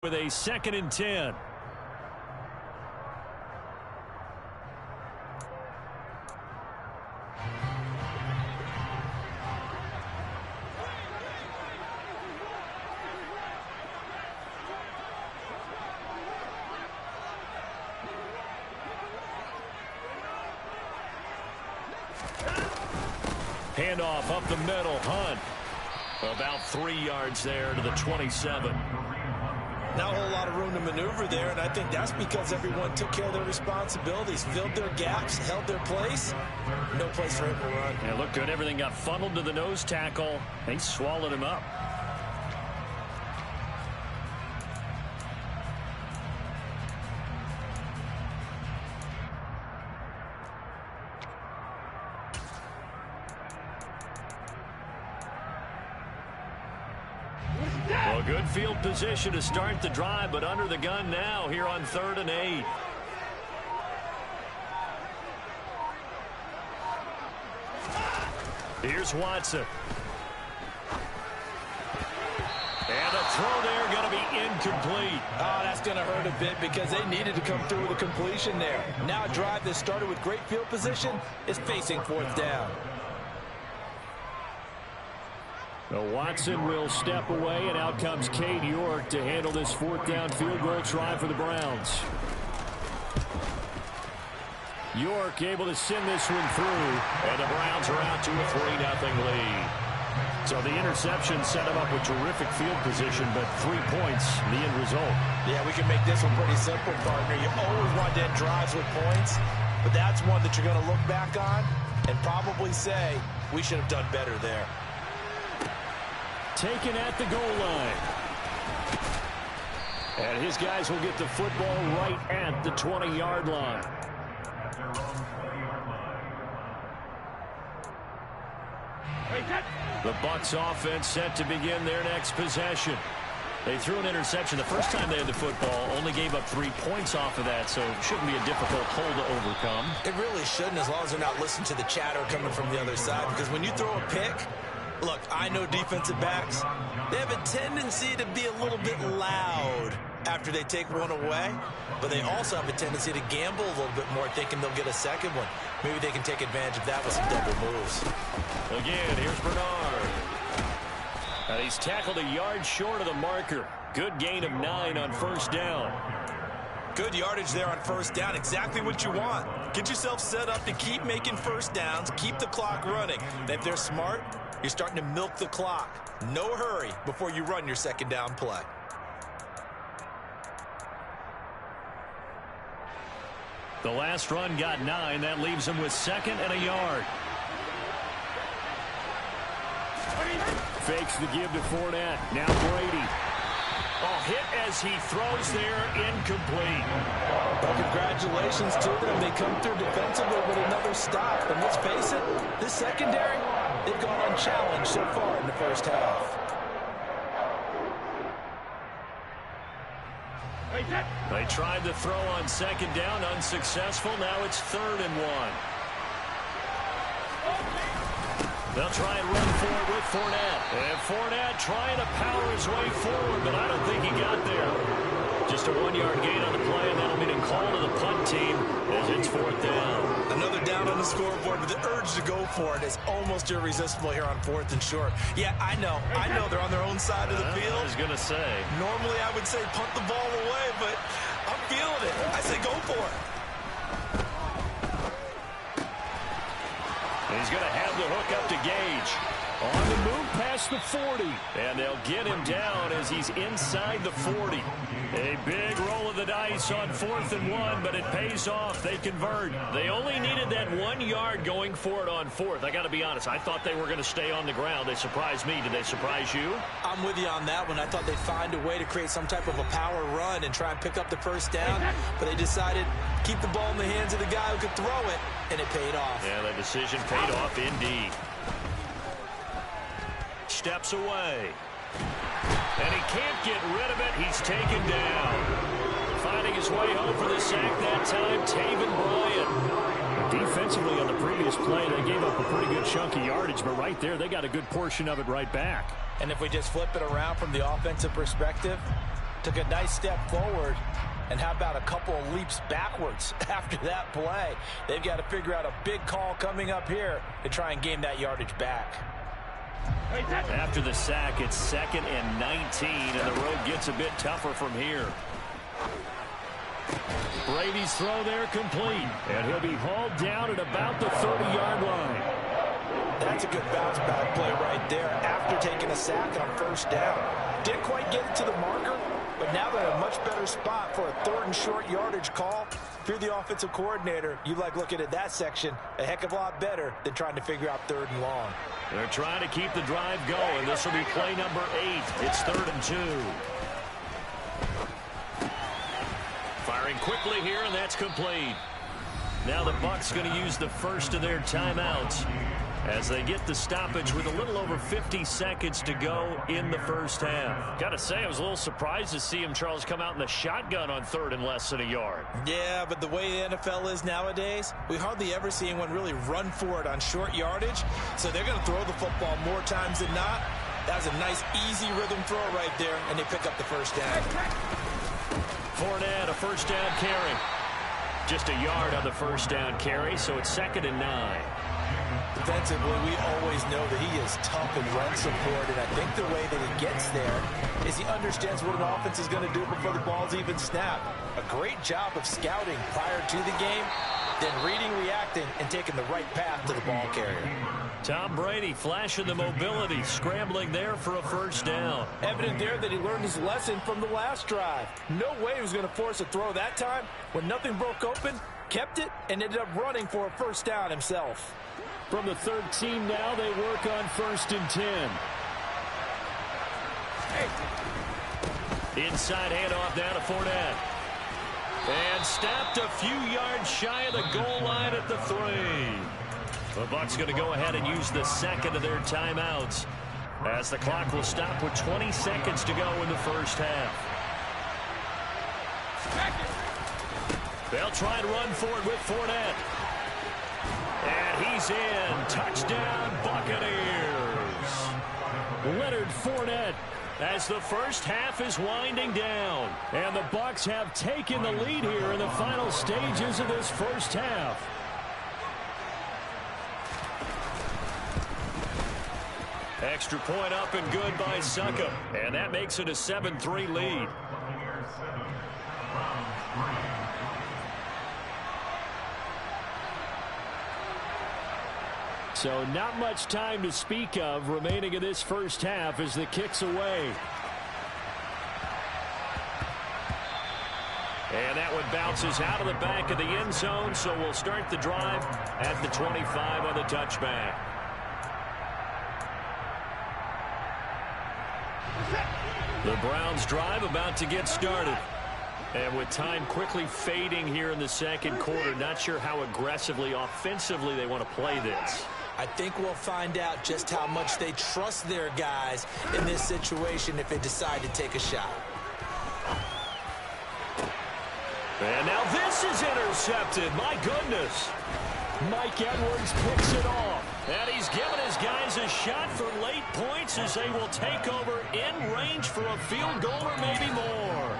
with a 2nd and 10. Handoff up the middle. Hunt. About 3 yards there to the 27. Not a whole lot of room to maneuver there, and I think that's because everyone took care of their responsibilities, filled their gaps, held their place. No place for him to run. Yeah, looked good. Everything got funneled to the nose tackle. They swallowed him up. Well, good field position to start the drive, but under the gun now here on 3rd and 8. Here's Watson. And a throw there going to be incomplete. Oh, that's going to hurt a bit because they needed to come through with a completion there. Now a drive that started with great field position is facing 4th down. Well, Watson will step away, and out comes Cade York to handle this 4th down field goal try for the Browns. York able to send this one through, and the Browns are out to a 3-0 lead. So the interception set him up with terrific field position, but 3 points, the end result. Yeah, we can make this one pretty simple, partner. You always want to end drives with points, but that's one that you're going to look back on and probably say, we should have done better there. Taken at the goal line. And his guys will get the football right at the 20-yard line. The Bucs offense set to begin their next possession. They threw an interception the first time they had the football, only gave up 3 points off of that, so it shouldn't be a difficult hole to overcome. It really shouldn't, as long as they're not listening to the chatter coming from the other side, because when you throw a pick, look, I know defensive backs, they have a tendency to be a little bit loud after they take one away, but they also have a tendency to gamble a little bit more, thinking they'll get a second one. Maybe they can take advantage of that with some double moves. Again, here's Bernard. And he's tackled a yard short of the marker. Good gain of 9 on 1st down. Good yardage there on 1st down. Exactly what you want. Get yourself set up to keep making 1st downs, keep the clock running. And if they're smart, you're starting to milk the clock. No hurry before you run your 2nd down play. The last run got 9. That leaves him with 2nd and a yard. Fakes the give to Fournette. Now Brady. Oh, hit as he throws there, incomplete. Well, congratulations to them. They come through defensively with another stop. And let's face it, this secondary, they've gone unchallenged so far in the first half. They tried to throw on 2nd down, unsuccessful. Now it's 3rd and 1. They'll try and run forward with Fournette. And Fournette trying to power his way forward, but I don't think he got there. Just a 1-yard gain on the play, and that'll mean a call to the punt team as it's 4th down. Another down on the scoreboard, but the urge to go for it is almost irresistible here on 4th and short. Yeah, I know they're on their own side of the field. I was going to say. Normally I would say punt the ball away, but I'm feeling it. I say go for it. He's going to have the hook up to Gage. On the move past the 40. And they'll get him down as he's inside the 40. A big roll of the dice on 4th and 1, but it pays off. They convert. They only needed that 1 yard going for it on 4th. I got to be honest. I thought they were going to stay on the ground. They surprised me. Did they surprise you? I'm with you on that one. I thought they'd find a way to create some type of a power run and try and pick up the 1st down, but they decided to keep the ball in the hands of the guy who could throw it, and it paid off. Yeah, the decision paid off indeed. Steps away. And he can't get rid of it. He's taken down. Finding his way home for the sack that time, Taven Bryan. Defensively on the previous play, they gave up a pretty good chunk of yardage, but right there, they got a good portion of it right back. And if we just flip it around from the offensive perspective, Took a nice step forward. And how about a couple of leaps backwards after that play? They've got to figure out a big call coming up here to try and gain that yardage back. After the sack, it's 2nd and 19, and the road gets a bit tougher from here. Brady's throw there complete, and he'll be hauled down at about the 30-yard line. That's a good bounce-back play right there after taking a sack on 1st down. Didn't quite get it to the marker, but now they're in a much better spot for a 3rd and short yardage call. If you're the offensive coordinator, you like looking at that section a heck of a lot better than trying to figure out 3rd and long. They're trying to keep the drive going. This will be play number 8. It's 3rd and 2. Firing quickly here, and that's complete. Now the Bucs going to use the first of their timeouts as they get the stoppage with a little over 50 seconds to go in the first half. Got to say, I was a little surprised to see him, Charles, come out in the shotgun on 3rd and less than a yard. Yeah, but the way the NFL is nowadays, we hardly ever see anyone really run for it on short yardage. So they're going to throw the football more times than not. That was a nice, easy rhythm throw right there, and they pick up the 1st down. Fournette, a 1st down carry. Just a yard on the 1st down carry, so it's 2nd and 9. Defensively, we always know that he is tough in run support, and I think the way that he gets there is he understands what an offense is going to do before the ball's even snapped. A great job of scouting prior to the game, then reading, reacting, and taking the right path to the ball carrier. Tom Brady flashing the mobility, scrambling there for a 1st down. Evident there that he learned his lesson from the last drive. No way he was going to force a throw that time. When nothing broke open, kept it, and ended up running for a 1st down himself. From the 13 now, they work on 1st and 10. Inside handoff down to Fournette. And stopped a few yards shy of the goal line at the 3. The Bucs going to go ahead and use the 2nd of their timeouts as the clock will stop with 20 seconds to go in the first half. They'll try and run for it with Fournette. And he's in. Touchdown, Buccaneers. Leonard Fournette as the first half is winding down. And the Bucs have taken the lead here in the final stages of this first half. Extra point up and good by Suckup. And that makes it a 7-3 lead. So not much time to speak of remaining in this first half as the kick's away. And that one bounces out of the back of the end zone, so we'll start the drive at the 25 on the touchback. The Browns drive about to get started. And with time quickly fading here in the 2nd quarter, not sure how aggressively, offensively they want to play this. I think we'll find out just how much they trust their guys in this situation if they decide to take a shot. And now this is intercepted. My goodness. Mike Edwards picks it off. And he's given his guys a shot for late points as they will take over in range for a field goal or maybe more.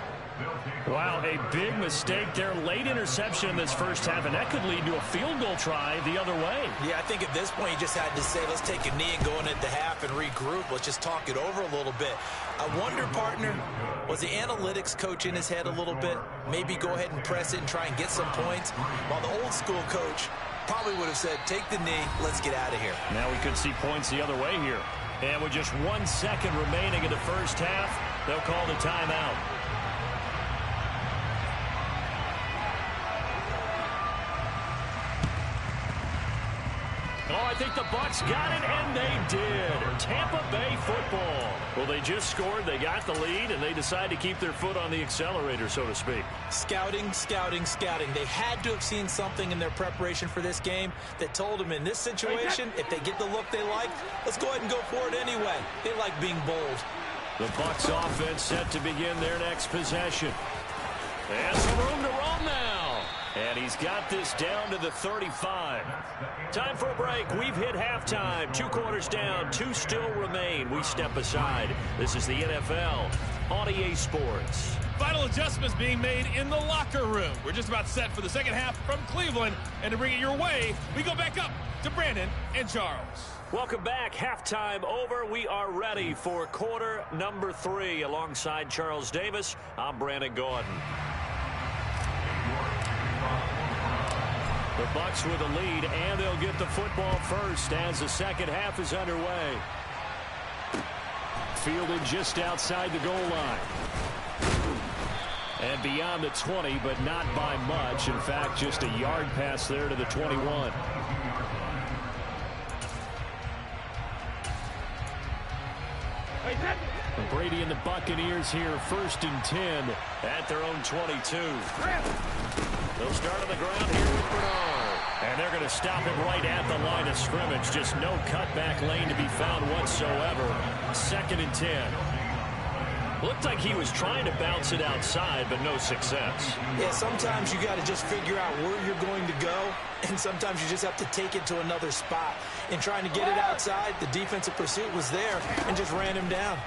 Wow, a big mistake there. Late interception in this first half, and that could lead to a field goal try the other way. Yeah, I think at this point you just had to say, let's take a knee and go into the half and regroup. Let's just talk it over a little bit. I wonder, partner, was the analytics coach in his head a little bit? Maybe go ahead and press it and try and get some points, while the old school coach probably would have said, take the knee, let's get out of here. Now we could see points the other way here. And with just 1 second remaining in the first half, they'll call the timeout. Oh, I think the Bucs got it, and they did. Tampa Bay football. Well, they just scored, they got the lead, and they decide to keep their foot on the accelerator, so to speak. Scouting, scouting, scouting. They had to have seen something in their preparation for this game that told them in this situation, if they get the look they like, let's go ahead and go for it anyway. They like being bold. The Bucs offense set to begin their next possession. And some room to roam now. And he's got this down to the 35. Time for a break. We've hit halftime. 2 quarters down. 2 still remain. We step aside. This is the NFL on EA Sports. Final adjustments being made in the locker room. We're just about set for the second half from Cleveland. And to bring it your way, we go back up to Brandon and Charles. Welcome back. Halftime over. We are ready for quarter number 3. Alongside Charles Davis, I'm Brandon Gordon. The Bucs with a lead, and they'll get the football first as the second half is underway. Fielded just outside the goal line. And beyond the 20, but not by much. In fact, just a yard pass there to the 21. Brady and the Buccaneers here, 1st and 10 at their own 22. They'll start on the ground here with Bernard. And they're going to stop him right at the line of scrimmage. Just no cutback lane to be found whatsoever. 2nd and 10. Looked like he was trying to bounce it outside, but no success. Yeah, sometimes you got to just figure out where you're going to go, and sometimes you just have to take it to another spot. In trying to get it outside, the defensive pursuit was there and just ran him down.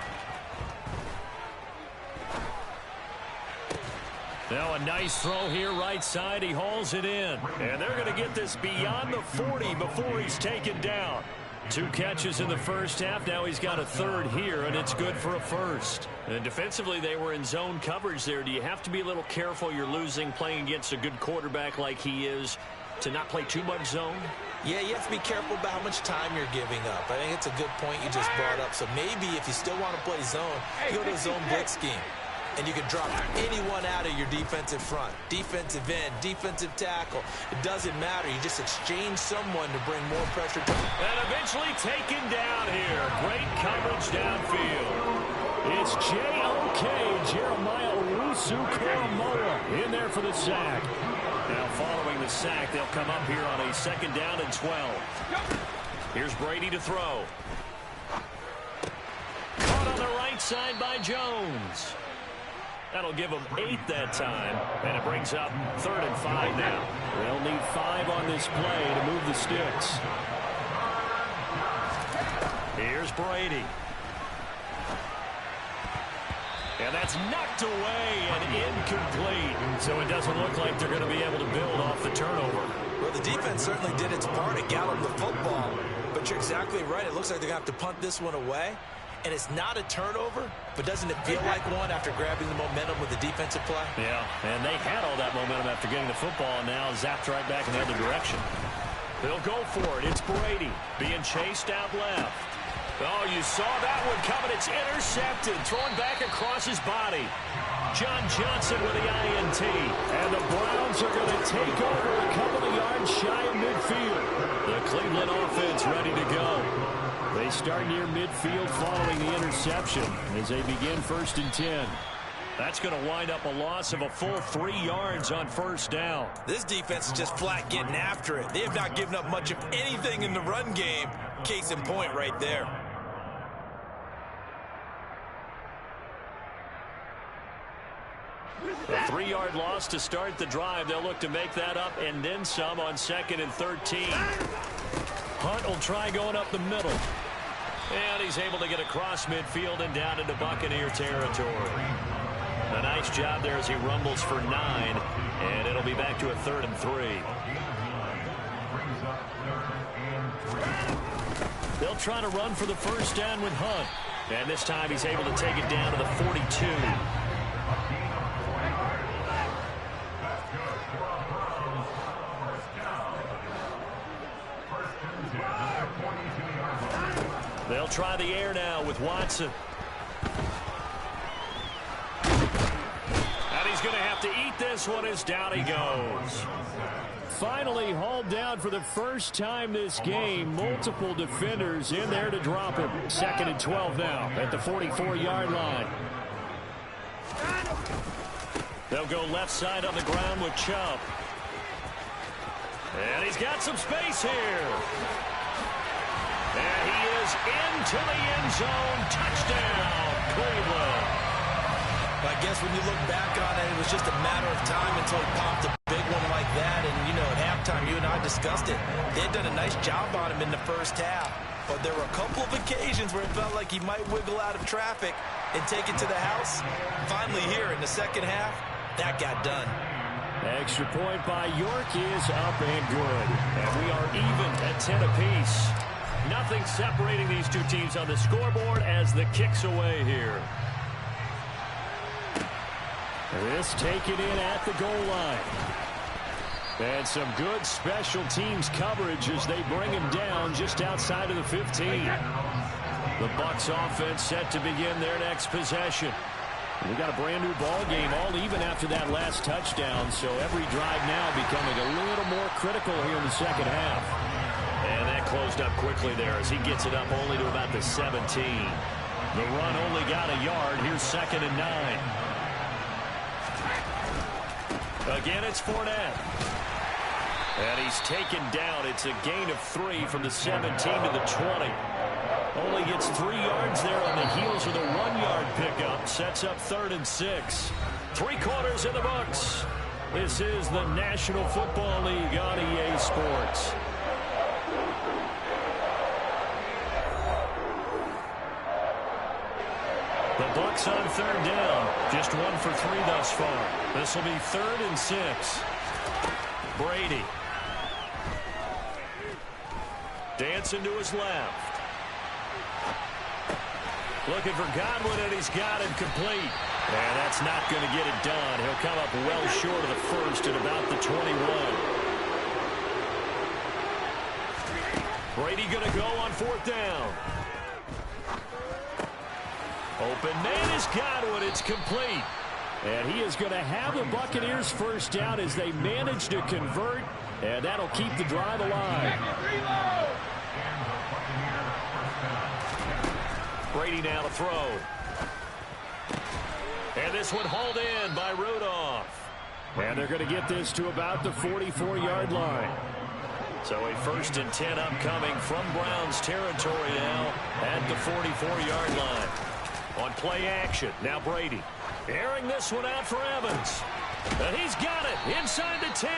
Now a nice throw here right side. He hauls it in. And they're going to get this beyond the 40 before he's taken down. 2 catches in the first half. Now he's got a 3rd here, and it's good for a 1st. And defensively, they were in zone coverage there. Do you have to be a little careful? You're losing playing against a good quarterback like he is to not play too much zone? Yeah, you have to be careful about how much time you're giving up. I think it's a good point you just brought up. So maybe if you still want to play zone, you go to a zone blitz scheme. And you can drop anyone out of your defensive front. Defensive end, defensive tackle. It doesn't matter. You just exchange someone to bring more pressure. And eventually taken down here. Great coverage downfield. It's J.O.K. Jeremiah Owusu-Koramoah in there for the sack. Now following the sack, they'll come up here on a 2nd down and 12. Here's Brady to throw. Caught on the right side by Jones. That'll give them 8 that time, and it brings up 3rd and 5 now. They'll need 5 on this play to move the sticks. Here's Brady. And that's knocked away and incomplete. So it doesn't look like they're going to be able to build off the turnover. Well, the defense certainly did its part at gallop the football. But you're exactly right. It looks like they're going to have to punt this one away. And it's not a turnover, but doesn't it feel like one after grabbing the momentum with the defensive play? Yeah, and they had all that momentum after getting the football, and now zapped right back in the other direction. They'll go for it. It's Brady being chased out left. Oh, you saw that one coming. It's intercepted, thrown back across his body. John Johnson with the INT. And the Browns are going to take over a couple of yards shy of midfield. The Cleveland offense ready to go. They start near midfield following the interception as they begin 1st and 10. That's going to wind up a loss of a full 3 yards on 1st down. This defense is just flat getting after it. They have not given up much of anything in the run game. Case in point right there. A 3-yard loss to start the drive. They'll look to make that up and then some on 2nd and 13. Hunt will try going up the middle. And he's able to get across midfield and down into Buccaneer territory. A nice job there as he rumbles for 9. And it'll be back to a 3rd and 3. They'll try to run for the 1st down with Hunt. And this time he's able to take it down to the 42. They'll try the air now with Watson. And he's going to have to eat this one as down he goes. Finally hauled down for the first time this game. Multiple defenders in there to drop him. 2nd and 12 now at the 44-yard line. They'll go left side on the ground with Chubb. And he's got some space here. And he is into the end zone. Touchdown, Cleveland. I guess when you look back on it, it was just a matter of time until he popped a big one like time, you and I discussed it. They had done a nice job on him in the first half, but there were a couple of occasions where it felt like he might wiggle out of traffic and take it to the house. Finally here in the second half, that got done. Extra point by York is up and good. And we are even at 10 apiece. Nothing separating these two teams on the scoreboard as the kick's away here. This taken in at the goal line. And some good special teams coverage as they bring him down just outside of the 15. The Bucs offense set to begin their next possession. We got a brand new ball game, all even after that last touchdown, so every drive now becoming a little more critical here in the second half. And that closed up quickly there as he gets it up only to about the 17. The run only got a yard. Here's 2nd and 9. Again, it's Fournette. And he's taken down. It's a gain of 3 from the 17 to the 20. Only gets 3 yards there on the heels of the 1-yard pickup. Sets up 3rd and 6. 3 quarters in the books. This is the National Football League on EA Sports. The Bucs on 3rd down. Just 1 for 3 thus far. This will be 3rd and 6. Brady. Dancing to his left. Looking for Godwin, and he's got it complete. And that's not going to get it done. He'll come up well short of the first at about the 21. Brady going to go on 4th down. Open man is Godwin. It's complete. And he is going to have the Buccaneers first down as they manage to convert. And that'll keep the drive alive. Brady now to throw. And this one hauled in by Rudolph. And they're going to get this to about the 44-yard line. So a 1st and 10 upcoming from Browns territory now at the 44-yard line. On play action, now Brady. Airing this one out for Evans. And he's got it inside the 10.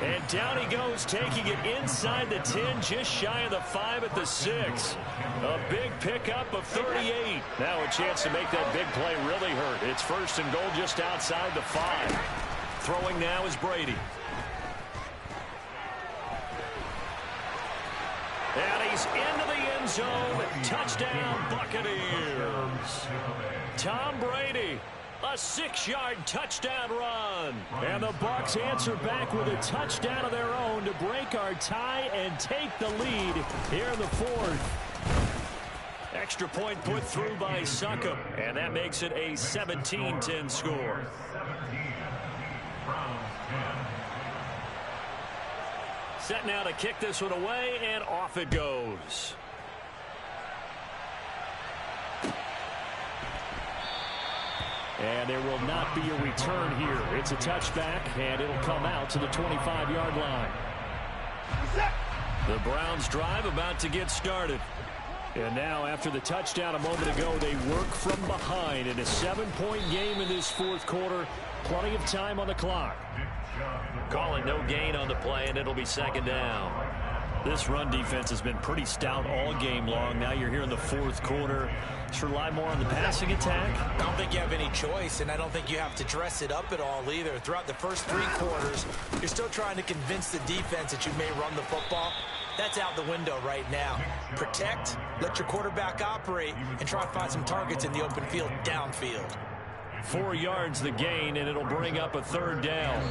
And down he goes, taking it inside the 10, just shy of the 5 at the 6. A big pickup of 38. Now a chance to make that big play really hurt. It's 1st and goal just outside the 5. Throwing now is Brady. And he's into the end zone. Touchdown, Buccaneers. Tom Brady. A 6-yard touchdown run. And the Bucs answer back with a touchdown of their own to break our tie and take the lead here in the 4th. Extra point put through by Succop. And that makes it a 17-10 score. Set now to kick this one away, and off it goes. And there will not be a return here. It's a touchback, and it'll come out to the 25-yard line. The Browns drive about to get started. And now, after the touchdown a moment ago, they work from behind in a 7-point game in this 4th quarter. Plenty of time on the clock. Calling no gain on the play, and it'll be 2nd down. This run defense has been pretty stout all game long. Now you're here in the 4th quarter. Just rely more on the passing attack. I don't think you have any choice, and I don't think you have to dress it up at all either. Throughout the first 3 quarters, you're still trying to convince the defense that you may run the football. That's out the window right now. Protect, let your quarterback operate, and try to find some targets in the open field downfield. 4 yards the gain, and it'll bring up a 3rd down.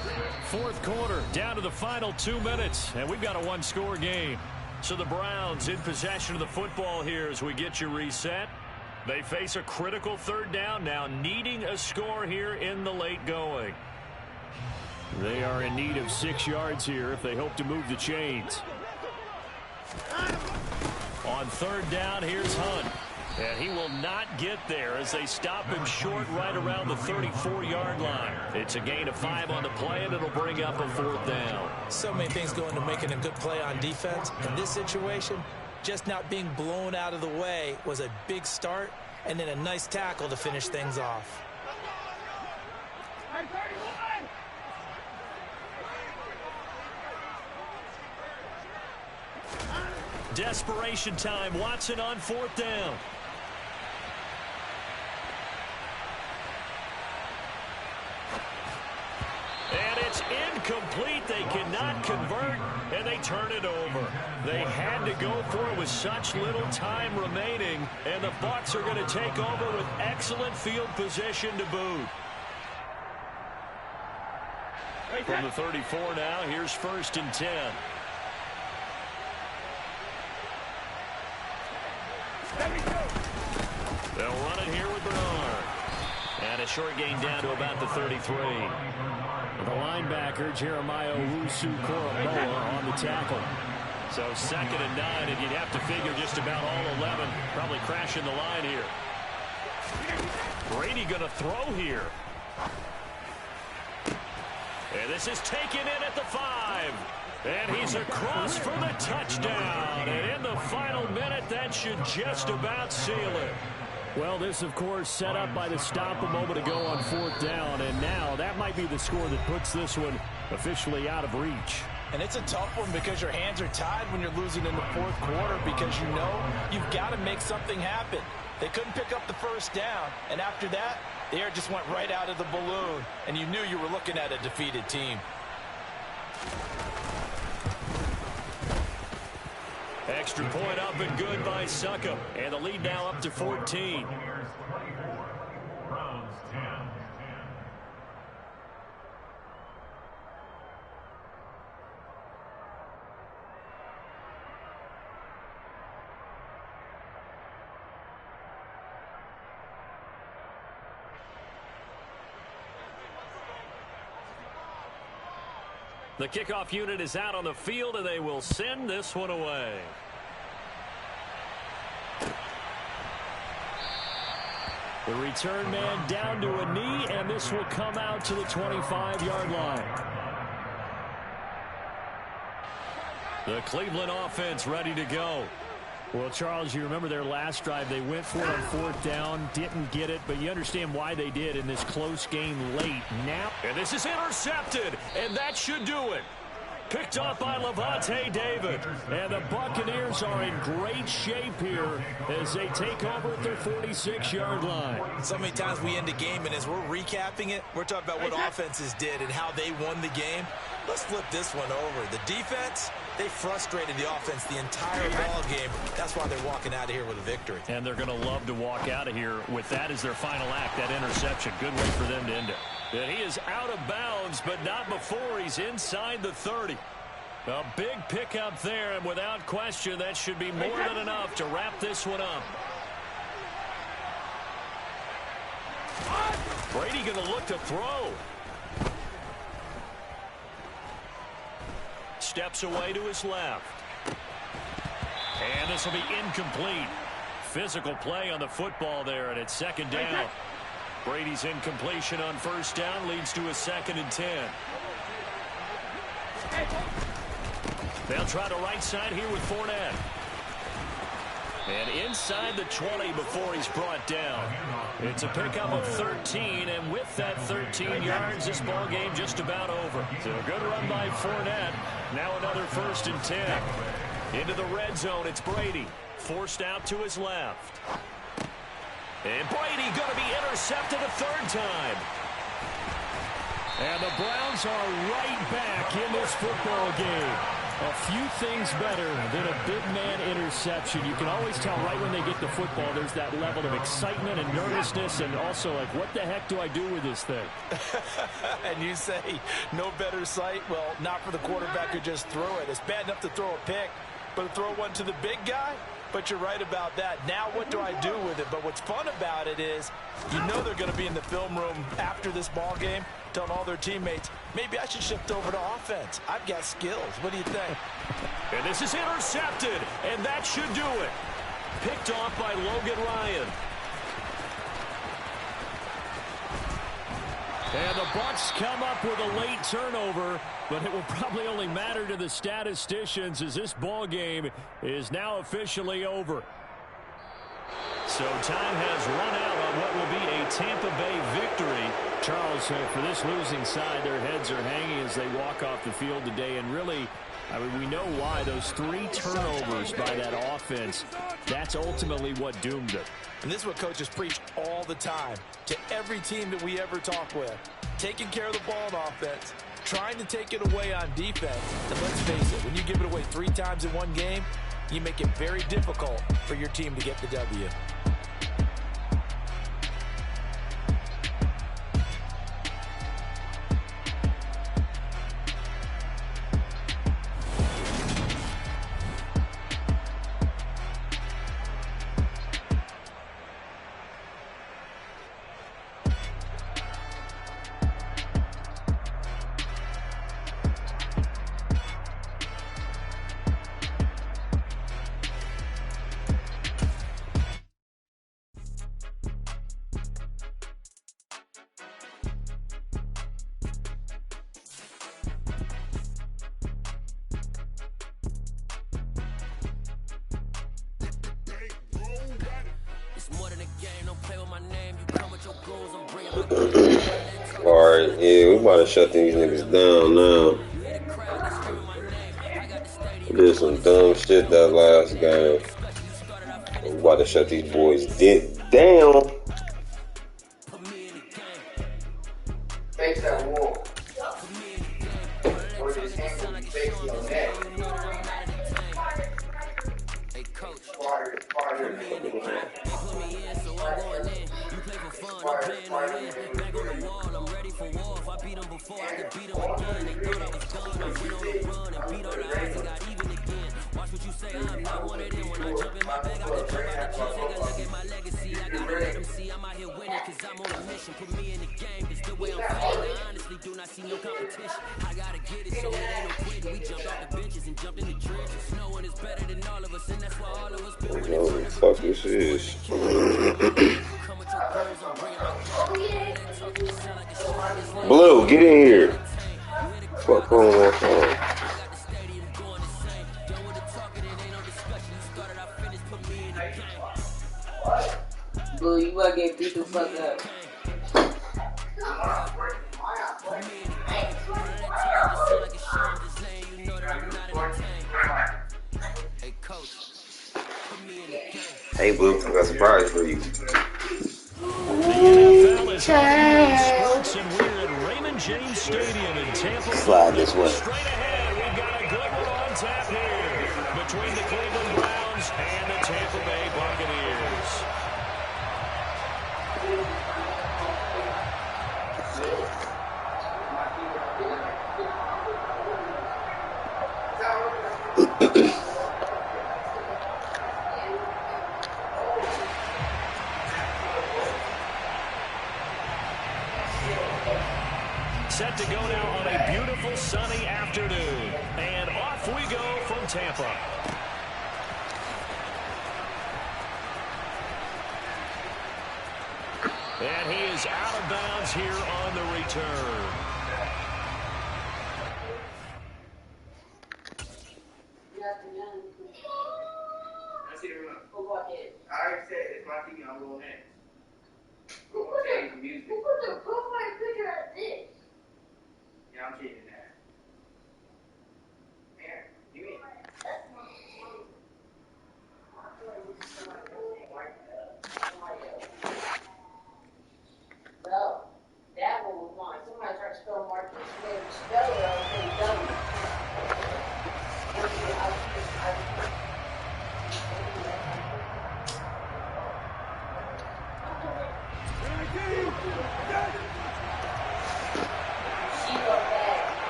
4th quarter, down to the final 2 minutes, and we've got a 1-score game. So the Browns in possession of the football here as we get you reset. They face a critical 3rd down now, needing a score here in the late going. They are in need of 6 yards here if they hope to move the chains. On 3rd down, here's Hunt. And he will not get there as they stop him short right around the 34-yard line. It's a gain of 5 on the play, and it'll bring up a 4th down. So many things go into making a good play on defense. In this situation, just not being blown out of the way was a big start, and then a nice tackle to finish things off. Desperation time. Watson on 4th down. And it's incomplete. They cannot convert, and they turn it over. They had to go for it with such little time remaining, and the Bucs are going to take over with excellent field position to boot. From the 34 now, here's 1st and 10. They'll run it here with Bernard. And a short gain down to about the 33. The linebacker, Jeremiah Owusu-Koramoah, on the tackle. So 2nd and 9, and you'd have to figure just about all 11 probably crashing the line here. Brady going to throw here. And this is taken in at the 5. And he's across for the touchdown. And in the final minute, that should just about seal it. Well, this, of course, set up by the stop a moment ago on 4th down. And now that might be the score that puts this one officially out of reach. And it's a tough one because your hands are tied when you're losing in the 4th quarter because you know you've got to make something happen. They couldn't pick up the 1st down. And after that, the air just went right out of the balloon. And you knew you were looking at a defeated team. Extra point up and good by Succop. And the lead now up to 14. The kickoff unit is out on the field, and they will send this one away. The return man down to a knee, and this will come out to the 25-yard line. The Cleveland offense ready to go. Well, Charles, you remember their last drive. They went for it on 4th down, didn't get it, but you understand why they did in this close game late. Now, and this is intercepted, and that should do it. Picked off by Levante David. And the Buccaneers are in great shape here as they take over at their 46-yard line. So many times we end a game, and as we're recapping it, we're talking about what offenses did and how they won the game. Let's flip this one over. The defense, they frustrated the offense the entire ball game. That's why they're walking out of here with a victory. And they're going to love to walk out of here with that as their final act, that interception. Good way for them to end it. And he is out of bounds, but not before he's inside the 30. A big pickup there, and without question, that should be more than enough to wrap this one up. Brady going to look to throw. Steps away to his left. And this will be incomplete. Physical play on the football there, and it's 2nd down. Brady's incompletion on 1st down leads to a 2nd and 10. They'll try the right side here with Fournette. And inside the 20 before he's brought down. It's a pickup of 13, and with that 13 yards, this ball game just about over. So a good run by Fournette. Now another 1st and 10. Into the red zone, it's Brady. Forced out to his left. And Brady going to be intercepted a 3rd time. And the Browns are right back in this football game. A few things better than a big man interception. You can always tell right when they get the football, there's that level of excitement and nervousness, and also like, what the heck do I do with this thing? And you say, no better sight? Well, not for the quarterback who just threw it. It's bad enough to throw a pick, but to throw one to the big guy? But you're right about that. Now what do I do with it? But what's fun about it is you know they're going to be in the film room after this ball game telling all their teammates, maybe I should shift over to offense. I've got skills. What do you think? And this is intercepted, and that should do it. Picked off by Logan Ryan. And the Bucs come up with a late turnover, but it will probably only matter to the statisticians as this ball game is now officially over. So time has run out on what will be a Tampa Bay victory. Charles, for this losing side, their heads are hanging as they walk off the field today, and really I mean, we know why. Those 3 turnovers by that offense, that's ultimately what doomed it. And this is what coaches preach all the time to every team that we ever talk with. Taking care of the ball on offense, trying to take it away on defense. And let's face it, when you give it away 3 times in one game, you make it very difficult for your team to get the W. Alright, yeah, we about to shut these niggas down now. We did some dumb shit that last game. We about to shut these boys down. Face that wall. Or just hang with face your neck. Watch what you say, I'm not one of them. When I jump in my bag, I can jump out the gym. Take a look at my legacy. I gotta let them see I'm out here winning, cause I'm on a mission. Put me in the game, it's the way I'm feeling. I honestly do not see no competition. I gotta get it, so it ain't no quitting. We jumped off the benches and jumped in the trenches. No one is better than all of us, and that's why all of us been winning. What the fuck this is? Blue, get in here. Fuck on my phone. Blue, you about to get beat the fuck up. Hey, Blue, I got a surprise for you. The NFL is sports, and we're at Raymond James Stadium in Tampa. Slide this way. Straight ahead, we've got a good one on tap here between the Cleveland Browns and the Tampa Bay Buccaneers. Set to go now on a beautiful sunny afternoon. And off we go from Tampa. And he is out of bounds here on the return. I already said it's my TV, I'm going in. Who put the profile picture of this? Yeah, I'm changing that. Man, you mean? No, that one was mine. Somebody tried to spell Mark Smith. Spell it, I was really dumb.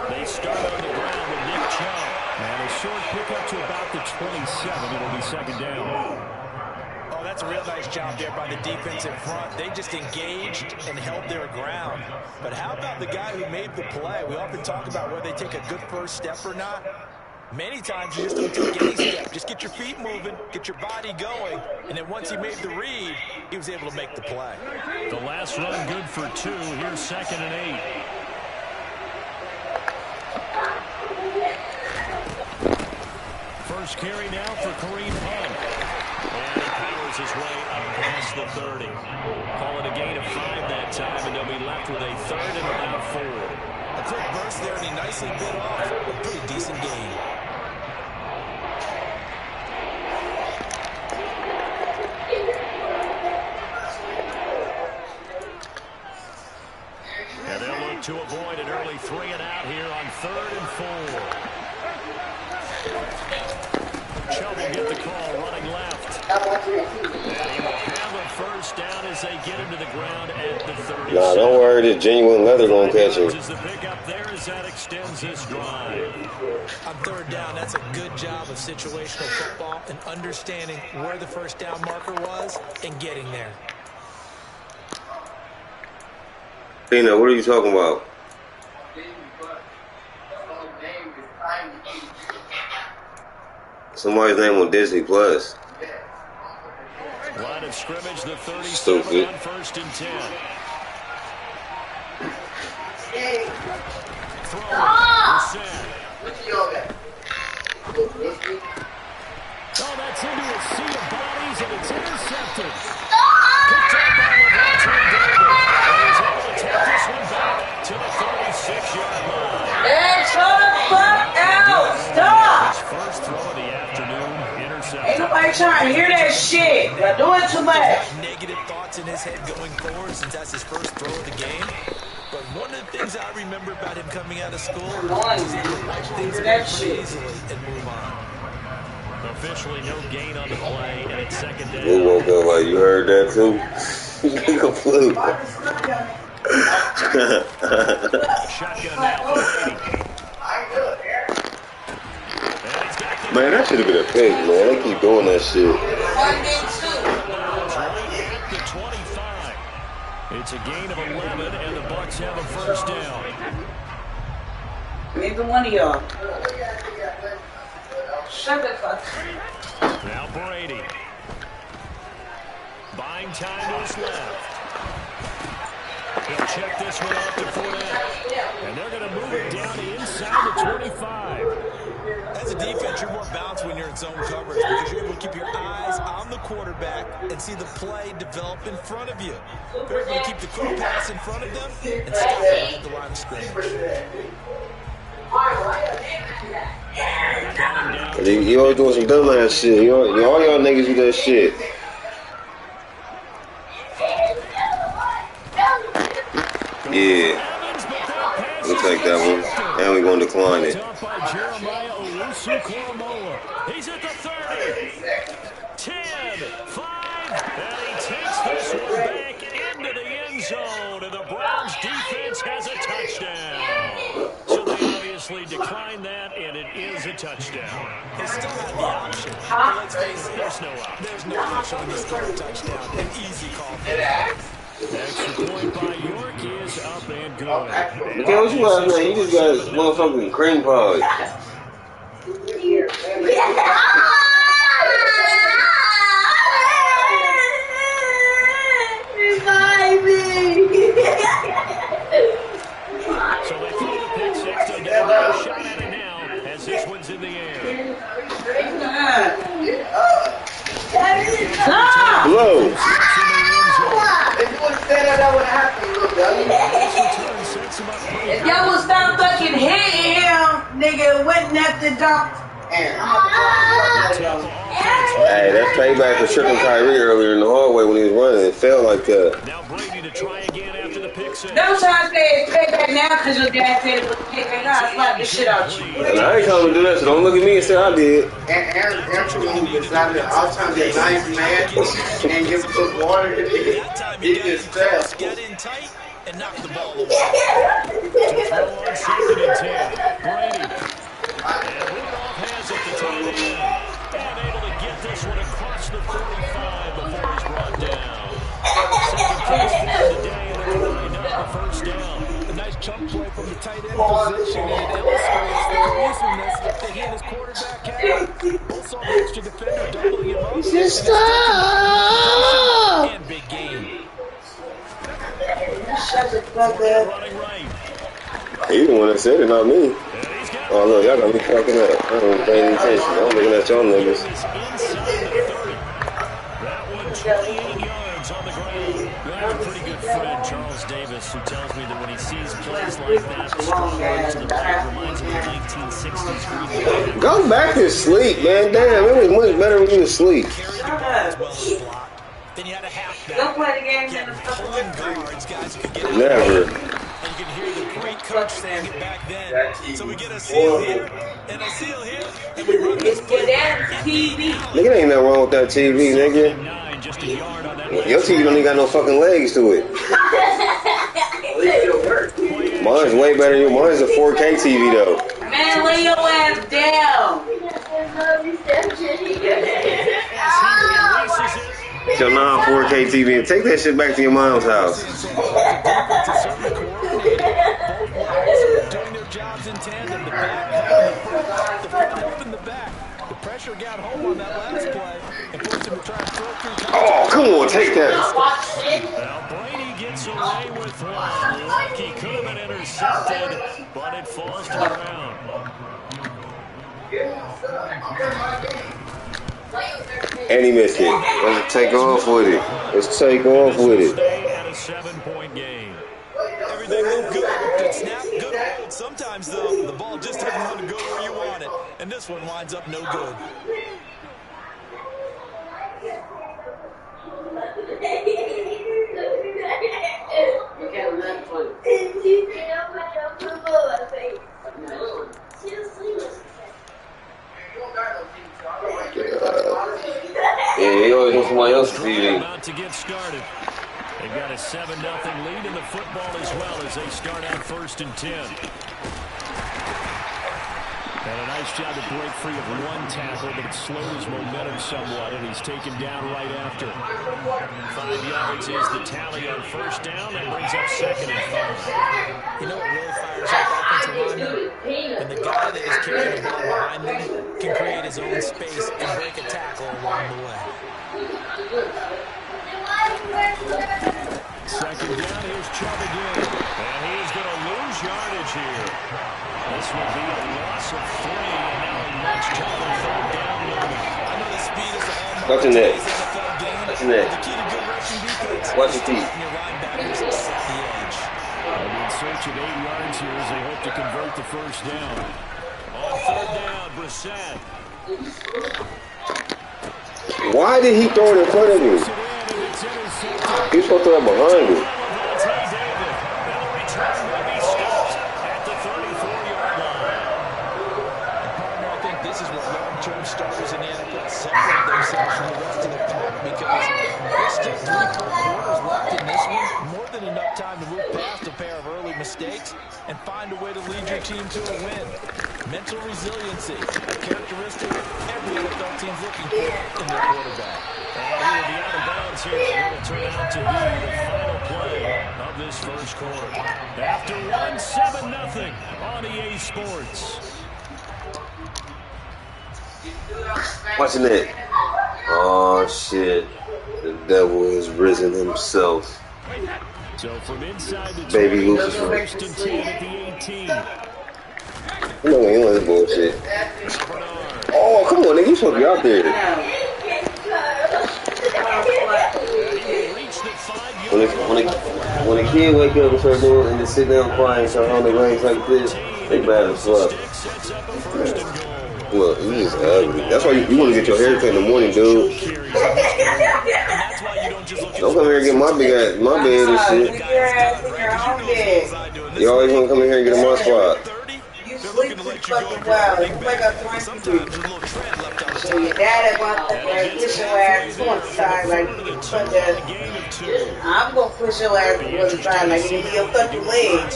They start on the ground with Nick Chubb. And a short pickup to about the 27. It'll be second down. Oh, that's a real nice job there by the defense in front. They just engaged and held their ground. But how about the guy who made the play? We often talk about whether they take a good first step or not. Many times you just don't take any step. Just get your feet moving, get your body going, and then once he made the read, he was able to make the play. The last run good for 2. Here's 2nd and 8. First carry now for Kareem Hunt. And he powers his way up past the 30. Call it a gain of 5 that time, and they'll be left with a 3rd and about 4. quick burst there, and he nicely bit off a pretty decent gain. And they'll look to avoid an early 3 and out here on 3rd and 4. Chubb will get the call running left. And he will have a first down as they get him to the ground at the 30. Nah, don't worry, this genuine leather gonna catch him. The pickup there as that extends this drive. On 3rd down, that's a good job of situational football and understanding where the first down marker was and getting there. Tina, what are you talking about? Somebody's name on Disney Plus. Line of scrimmage, the 37 Stupid. on 1st and 10. Oh, that's into a sea of bodies, and it's intercepted. Picked up by Levante David. And he's able to take this one back to the 36-yard line. Hey, shut the fuck out! Stop! His first throw of the afternoon, intercepted. Ain't nobody trying to hear that shit. You're doing too much. Negative thoughts in his head going forward since that's his first throw of the game. But one of the things I remember about him coming out of school is he would wipe things away pretty easily and move on. Officially no gain on the play, and it's 2nd down. He woke up like, you heard that too? Nigga flew. Shotgun now for Brady. Man, that should have been a pick, man. They keep doing that shit. The 25. It's a gain of 11, and the Bucs have a first down. Maybe one of y'all. Shut the fuck up. Now Brady. Buying time to his left. He'll check this one off to Fournette. And they're going to move it down to inside the 25. As a defense, you're more balanced when you're in zone coverage because you're able to keep your eyes on the quarterback and see the play develop in front of you. You're able to keep the quick pass in front of them and stop them at the line of scrimmage. You always doing some dumbass shit. All y'all niggas do that shit. Yeah. We'll take that one. And we're going to decline it. He's at the 30. 10, 5, and he takes this one back into the end zone, and the Browns defense has a touchdown. So they obviously declined that, and it is a touchdown. They still have the option. But let's face it, there's no option. There's no option when you score a touchdown. An easy call. Extra point by York is up and good. Okay, what you last man? You just got motherfucking cream pie. So they throw the pick six. They'll get a shot at it now as this one's in the air. Hello. If y'all would stop fucking hitting him, nigga, wouldn't have to dump. Hey, that's payback for tripping Kyrie earlier in the hallway when he was running. It felt like that. Now Brady to try again after the pick six. Don't try to say it's payback now because your dad said it was payback. I'll slap the shit out you. And I ain't telling him to do that, so don't look at me and say I did. Aaron decided to all time be a nice man and give him some water to drink. He just fell. Get in tight and knock the ball away. To throw on 2nd and 10. Brady. And Rudolph has it to tie the game. And able to get this one across the 45 before he's brought down. Second first down today, and they're lined up the first down. A nice chunk play from the tight end position, and it illustrates the cohesiveness that he and his quarterback have. Also, the extra defender doubling him up. Just stop! And big game. Shut the fuck up. Running right. He the one that said it, not me. And he's got Oh, look, y'all got me fucking up. I don't pay any attention. I'm looking at y'all niggas. this inside the 30. That one 28 yards on the ground. That pretty good friend, Charles Davis, who tells me that when he sees plays like that, the strong run to the right reminds him of the 1960s Green Bay. Go back to sleep, man. Damn, it was much better when you was asleep. Then you had a halfback. Go play the game in the pulling guards, guys who could get Never. And you can hear the great coach saying it back then. So we get a seal here and a seal here, and we run this play. TV. Nigga, ain't nothing wrong with that TV, nigga. Your TV don't even got no fucking legs to it. Mine's way better than yours. Mine's a 4K TV though. Man, lay your ass down. It's your non-4K TV and take that shit back to your mom's house. Doing their jobs in tandem. The front opened the back. The pressure got home on that last play and forced him to try and throw through. Oh, come on, take that. Now Brady gets away with one. Lucky could have been intercepted, but it falls to the ground. And he missed it. Let's take off with it. Let's take off with it. At a 7-point game. Everything looked good. Good snap, good hold. Sometimes, though, the ball just doesn't want to go where you want it. And this one winds up no good. You can't let play. Yeah, he always on somebody else's TV. About to get started. They've got a 7-0 lead in the football as well as they start out 1st and 10. And a nice job to break free of one tackle, but it slowed his momentum somewhat, and he's taken down right after. 5 yards is the tally on 1st down. That brings up 2nd and 5. You know what really fires up offensive linemen? When the guy that is carrying the ball behind them can create his own space and break a tackle along the way. 2nd down, here's Chubb again. And he's going to lose yardage here. This will be a loss of 3, and now a much tougher 3rd down moment. I know the speed is all Watch your neck. Watch your neck. The key to good rushing defense. Watch your feet. Your linebackers at the edge. In search of 8 yards here as they hope to convert the 1st down. On 3rd down, Brissett. Why did he throw it in front of you? He was supposed to throw it behind you. Starters in the NFL separate themselves from the rest of the pack because there's still 3 full quarters left in this one. More than enough time to move past a pair of early mistakes and find a way to lead your team to a win. Mental resiliency, a characteristic every NFL team's looking for in their quarterback. And he will be out of bounds here. It will turn out to be the final play of this 1st quarter. After 1, 7-0 on EA Sports. Watching it. Oh shit. The devil is risen himself. So from inside the Baby 20, Lucifer. 1st and 10 at the 18. You know this bullshit. Oh, come on, nigga. You supposed to be out there. When a kid wake up and start doing and just sit down crying and start on the range like this, they bad as fuck. Look, you just ugly. That's why you want to get your hair cut in the morning, dude. Don't come here and get my bed and shit. You always want to come in here and get in my spot. You sleep too fucking well. You wake up twice a week. So your dad wants to push your ass to one side like you put the... I'm going to push your ass to one side like you your fucking leg.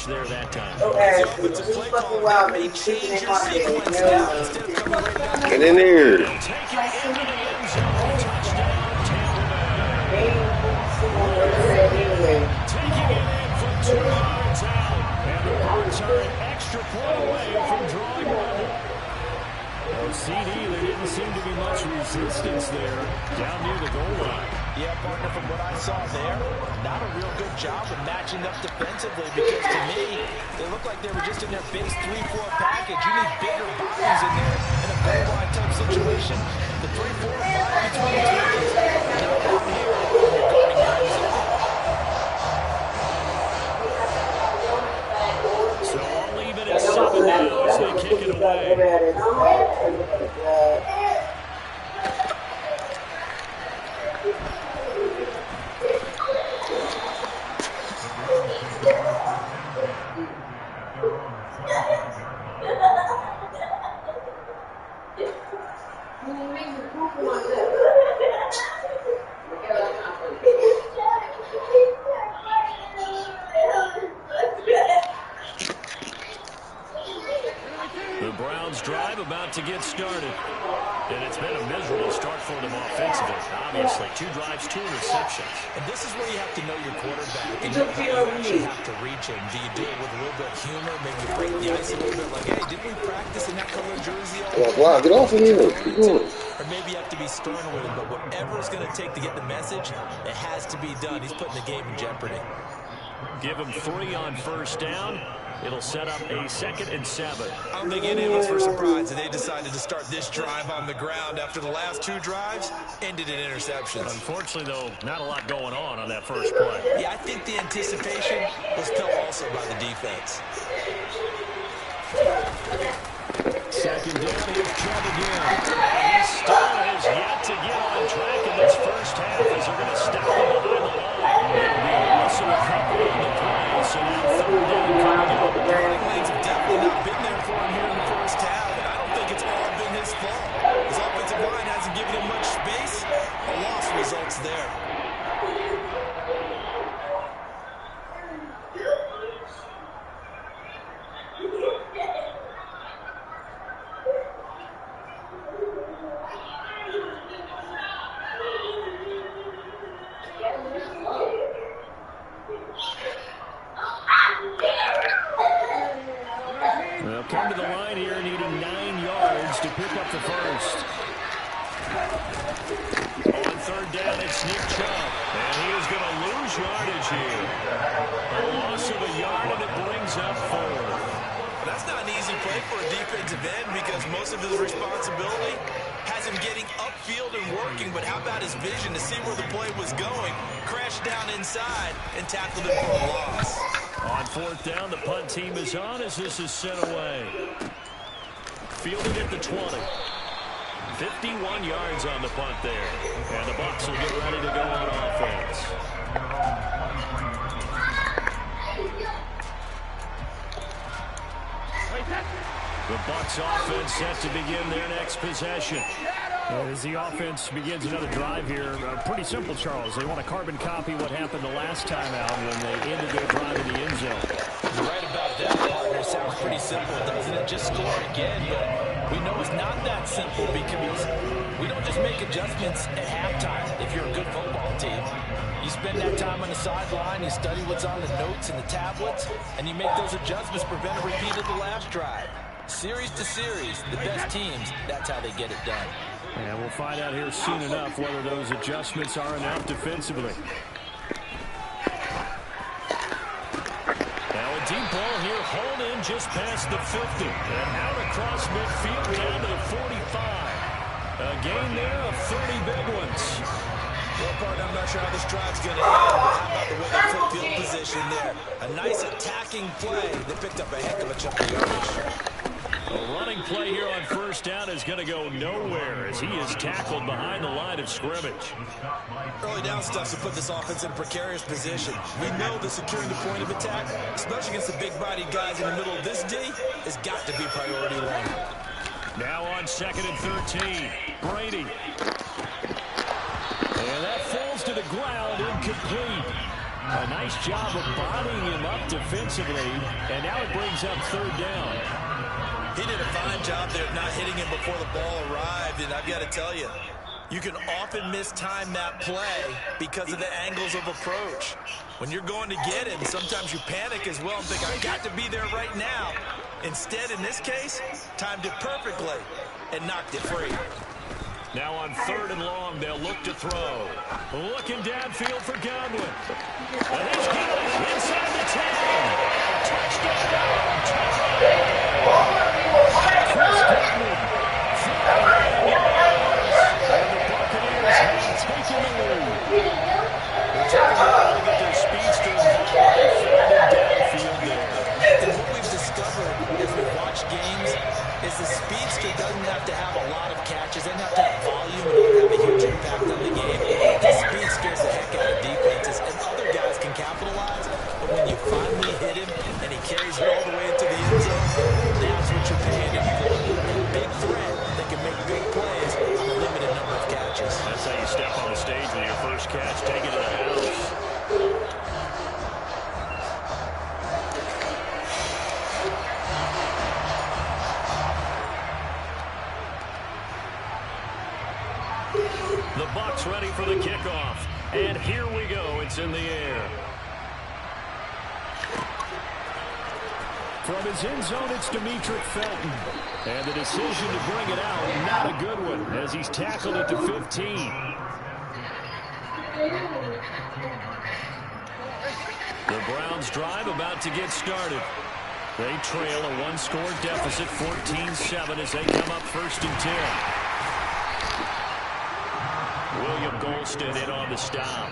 There that time. Okay, it's too fucking wild, but you're sleeping in my bed. Get in there. Extra point away from drawing level. CD, there didn't seem to be much resistance there down near the goal line. Yeah, partner, from what I saw there, not a real good job of matching up defensively because to me, they look like they were just in their base 3-4 package. You need bigger bodies in there in a goal line type situation. The 3-4 between the teams. Now down here, about to get started. And it's been a miserable start for them offensively. Obviously, 2 drives, 2 receptions. And this is where you have to know your quarterback. And you actually have to reach him. Do you do it with a little bit of humor? Maybe break the ice a little bit like, hey, didn't we practice in that color jersey all day? Wow, get off of here. Keep going. Or maybe you have to be stern with him. But whatever it's going to take to get the message, it has to be done. He's putting the game in jeopardy. Give him 3 on first down. It'll set up a 2nd and 7. I don't think any of us were surprised that they decided to start this drive on the ground after the last 2 drives ended in interceptions. Unfortunately, though, not a lot going on that first play. Yeah, I think the anticipation was felt also by the defense. 2nd down, here's Chubb again. He still has yet to get on track in this first half as they're going to stop him behind the line. It'll be a loss of a couple on the play, so now 3rd down coming up. Running lanes have definitely not been there for him here in the first half, and I don't think it's all been his fault. His offensive line hasn't given him much space. A loss results there. They'll come to the line here needing 9 yards to pick up the first. On 3rd down, it's Nick Chubb. And he is going to lose yardage here. A loss of a yard, and it brings up 4. That's not an easy play for a defensive end because most of his responsibility has him getting upfield and working, but how about his vision to see where the play was going, crashed down inside, and tackled him for a loss. On 4th down, the punt team is on as this is sent away. Fielded at the 20. 51 yards on the punt there. And the Bucs will get ready to go on offense. The Bucs offense set to begin their next possession. As the offense begins another drive here, pretty simple, Charles. They want to carbon copy what happened the last time out when they ended their drive in the end zone. You're right about that, partner. It sounds pretty simple, doesn't it? Just score again, but we know it's not that simple because we don't just make adjustments at halftime if you're a good football team. You spend that time on the sideline, you study what's on the notes and the tablets, and you make those adjustments, prevent a repeat of the last drive. Series to series, the best teams, that's how they get it done. And we'll find out here soon enough whether those adjustments are enough defensively. Now a deep ball here, hauled in just past the 50. And out across midfield down to the 45. A gain there of 30 big ones. Well, partner, I'm not sure how this drive's going to end, but how about the way they took field position there? A nice attacking play. They picked up a heck of a chunk of yardage. A running play here on first down is going to go nowhere as he is tackled behind the line of scrimmage. Early down stuff to put this offense in a precarious position. We know that securing the point of attack, especially against the big-bodied guys in the middle of this D, has got to be priority one. Now on 2nd and 13, Brady. And that falls to the ground, incomplete. A nice job of bodying him up defensively, and now it brings up 3rd down. He did a fine job there of not hitting him before the ball arrived, and I've got to tell you, you can often mistime that play because of the angles of approach. When you're going to get him, sometimes you panic as well and think, I've got to be there right now. Instead, in this case, timed it perfectly and knocked it free. Now on 3rd and long, they'll look to throw. Looking downfield for Godwin. And he's got it inside the 10. Touchdown. Chris Godwin. And the Buccaneers have taken the lead. They're taking a while to get their speedster involved. They found him downfield there. And what we've discovered as we watch games is the speedster doesn't have to have a lot of catches. Doesn't have to have volume in order to have a huge impact on the game. This speed scares the heck out of defenses, and other guys can capitalize. But when you finally hit him and he carries it all the way into the end zone, that's what you're paying him for. A big threat that can make big plays on a limited number of catches. That's how you step on the stage with your first catch. Take it to the house. Here we go. It's in the air. From his end zone, it's Demetric Felton. And the decision to bring it out, not a good one, as he's tackled it to 15. The Browns drive about to get started. They trail a one-score deficit, 14-7, as they come up 1st and 10. William Golston in on the stop.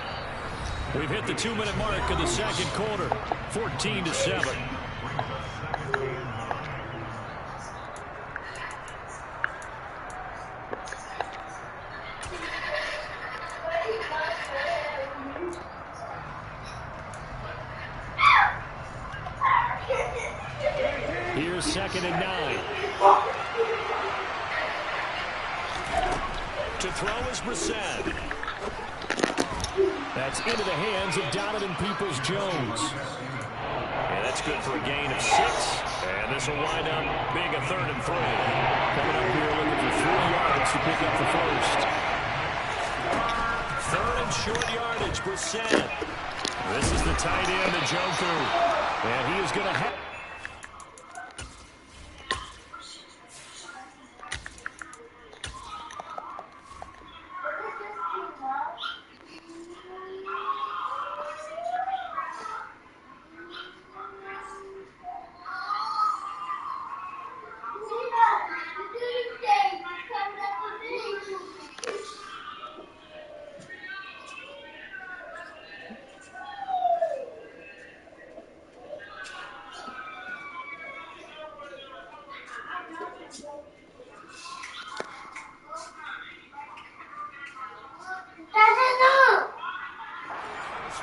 We've hit the 2-minute mark of the second quarter, 14-7. Here's 2nd and 9. To throw is Brissett. That's into the hands of Donovan Peoples-Jones. And that's good for a gain of 6. And this will wind up being a 3rd and 3. Coming up here looking for 3 yards to pick up the first. 3rd and short yardage, Brissett. This is the tight end, the Joker. And he is going to have...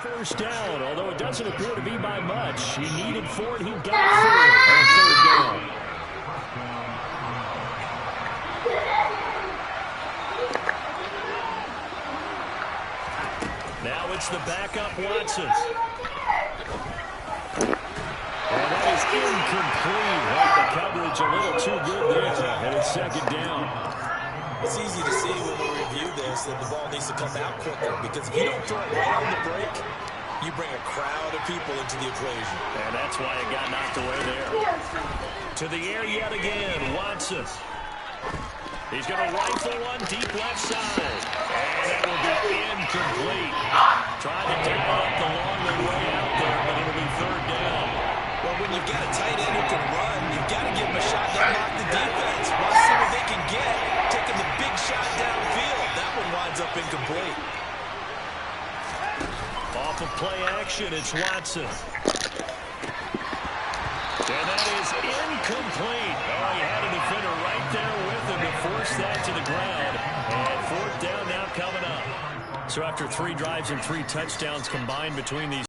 First down, although it doesn't appear to be by much. He needed 4, and he got 4 on 3rd down. Now it's the backup Watson. And that is incomplete. The coverage a little too good there, and it's 2nd down. It's easy to see when we review this that the ball needs to come out quicker, because if you don't throw it right on the break, you bring a crowd of people into the equation. And that's why it got knocked away there. To the air yet again, Watson. He's going to rifle one deep left side. And that will be incomplete. Trying to dial up the long way out there, but it'll be 3rd down. Well, when you've got a tight end who can run, you've got to give him a shot to unlock the defense. Want to see what they can get. Taking the big shot downfield. That one winds up incomplete. Off of play action, it's Watson. And that is incomplete. Oh, he had a defender right there with him to force that to the ground. And 4th down now coming up. So after 3 drives and 3 touchdowns combined between these